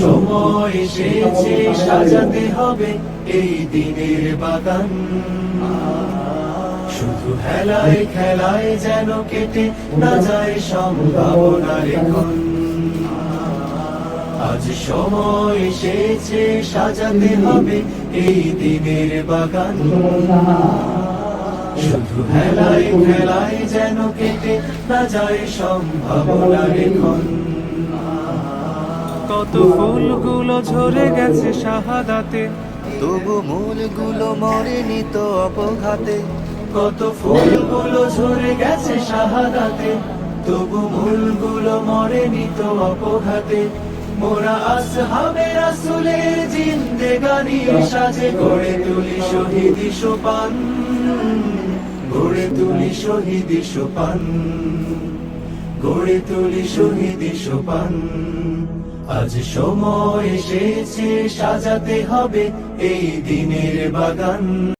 সময় এসেছে সাজাতে হবে এই দিনের বাগান। শুধু হেলায় খেলায় যেন কেটে না যায় সম্ভাবনার এখন। আজ সময় এসেছে সাজাতে হবে এই দিনের বাগান। শুধু হেলায় খেলায় যেন কেটে না যায় সম্ভাবনার এখন। কত ফুলগুলো ঝরে গেছে শাহাদাতে, তবু মূলগুলো মরেনি তো অপঘাতে। কত ফুলগুলো ঝরে গেছে শাহাদাতে, তবু মূলগুলো মরেনি তো অপঘাতে। মোরা আসহাবে রাসূলের জিন্দেগানির সাজে গড়ে তুলি শহীদি সোপান, গড়ে তুলি শহীদি সোপান, গড়ে তুলি শহীদি সোপান। আজ সময় এসেছে সাজাতে হবে এই দিনের বাগান।